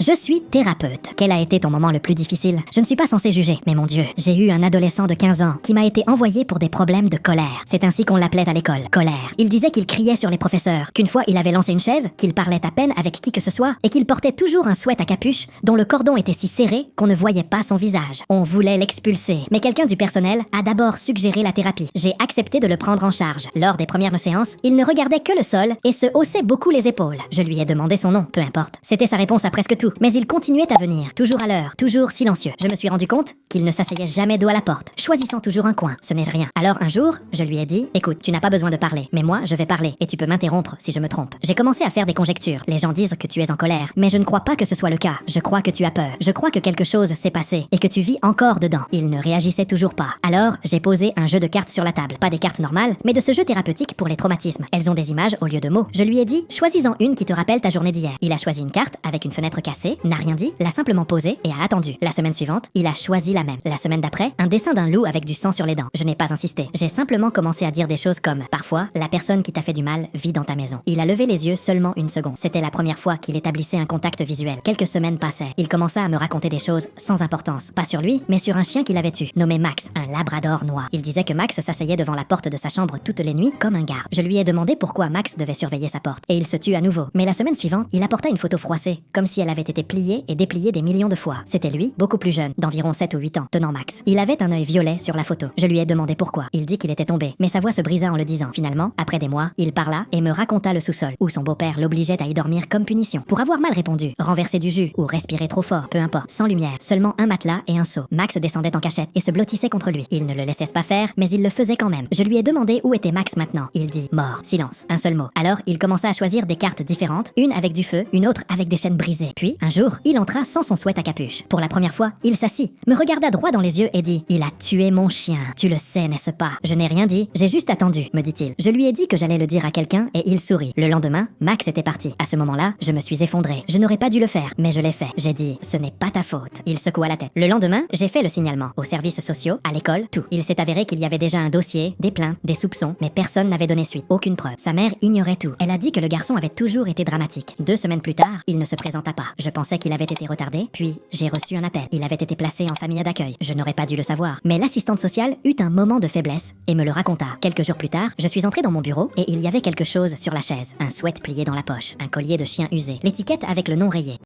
Je suis thérapeute. Quel a été ton moment le plus difficile? Je ne suis pas censé juger, mais mon Dieu, j'ai eu un adolescent de 15 ans qui m'a été envoyé pour des problèmes de colère. C'est ainsi qu'on l'appelait à l'école, colère. Il disait qu'il criait sur les professeurs, qu'une fois il avait lancé une chaise, qu'il parlait à peine avec qui que ce soit, et qu'il portait toujours un sweat à capuche dont le cordon était si serré qu'on ne voyait pas son visage. On voulait l'expulser, mais quelqu'un du personnel a d'abord suggéré la thérapie. J'ai accepté de le prendre en charge. Lors des premières séances, il ne regardait que le sol et se haussait beaucoup les épaules. Je lui ai demandé son nom, peu importe. C'était sa réponse à presque tout. Mais il continuait à venir, toujours à l'heure, toujours silencieux. Je me suis rendu compte qu'il ne s'asseyait jamais dos à la porte, choisissant toujours un coin. Ce n'est rien. Alors un jour, je lui ai dit, écoute, tu n'as pas besoin de parler, mais moi, je vais parler, et tu peux m'interrompre si je me trompe. J'ai commencé à faire des conjectures. Les gens disent que tu es en colère, mais je ne crois pas que ce soit le cas. Je crois que tu as peur. Je crois que quelque chose s'est passé, et que tu vis encore dedans. Il ne réagissait toujours pas. Alors, j'ai posé un jeu de cartes sur la table. Pas des cartes normales, mais de ce jeu thérapeutique pour les traumatismes. Elles ont des images au lieu de mots. Je lui ai dit, choisis-en une qui te rappelle ta journée d'hier. Il a choisi une carte avec une fenêtre cassée, n'a rien dit, l'a simplement posée et a attendu. La semaine suivante, il a choisi la même. La semaine d'après, un dessin d'un loup avec du sang sur les dents. Je n'ai pas insisté. J'ai simplement commencé à dire des choses comme « Parfois, la personne qui t'a fait du mal vit dans ta maison ». Il a levé les yeux seulement une seconde. C'était la première fois qu'il établissait un contact visuel. Quelques semaines passaient. Il commença à me raconter des choses sans importance. Pas sur lui, mais sur un chien qu'il avait eu, nommé Max, un labrador noir. Il disait que Max s'asseyait devant la porte de sa chambre toutes les nuits comme un garde. Je lui ai demandé pourquoi Max devait surveiller sa porte. Et il se tut à nouveau. Mais la semaine suivante, il apporta une photo froissée, comme si elle avait été pliée et dépliée des millions de fois. C'était lui, beaucoup plus jeune, d'environ 7 ou 8 ans, tenant Max. Il avait un œil violet sur la photo. Je lui ai demandé pourquoi. Il dit qu'il était tombé, mais sa voix se brisa en le disant. Finalement, après des mois, il parla et me raconta le sous-sol, où son beau-père l'obligeait à y dormir comme punition. Pour avoir mal répondu, renverser du jus ou respirer trop fort, peu importe, sans lumière, seulement un matelas et un seau. Max descendait en cachette et se blottissait contre lui. Il ne le laissait pas faire, mais il le faisait quand même. Je lui ai demandé où était Max maintenant. Il dit mort. Silence. Un seul mot. Alors, il commença à choisir des cartes différentes, une avec du feu, une autre avec des chaînes brisées. Puis, un jour, il entra sans son sweat à capuche. Pour la première fois, il s'assit, me regarda droit dans les yeux et dit « Il a tué mon chien. Tu le sais, n'est-ce pas ?» Je n'ai rien dit, j'ai juste attendu, me dit-il. Je lui ai dit que j'allais le dire à quelqu'un et il sourit. Le lendemain, Max était parti. À ce moment-là, je me suis effondrée. Je n'aurais pas dû le faire, mais je l'ai fait. J'ai dit « Ce n'est pas ta faute. » Il secoua la tête. Le lendemain, j'ai fait le signalement. Aux services sociaux, à l'école, tout. Il s'est avéré qu'il y avait déjà un dossier, des plaintes, des soupçons, mais personne n'avait donné suite. Aucune preuve. Sa mère ignorait tout. Elle a dit que le garçon avait toujours été dramatique. 2 semaines plus tard, il ne se présenta pas. Je pensais qu'il avait été retardé, puis j'ai reçu un appel. Il avait été placé en famille d'accueil. Je n'aurais pas dû le savoir. Mais l'assistante sociale eut un moment de faiblesse et me le raconta. Quelques jours plus tard, je suis entrée dans mon bureau et il y avait quelque chose sur la chaise. Un sweat plié dans la poche, un collier de chien usé, l'étiquette avec le nom rayé.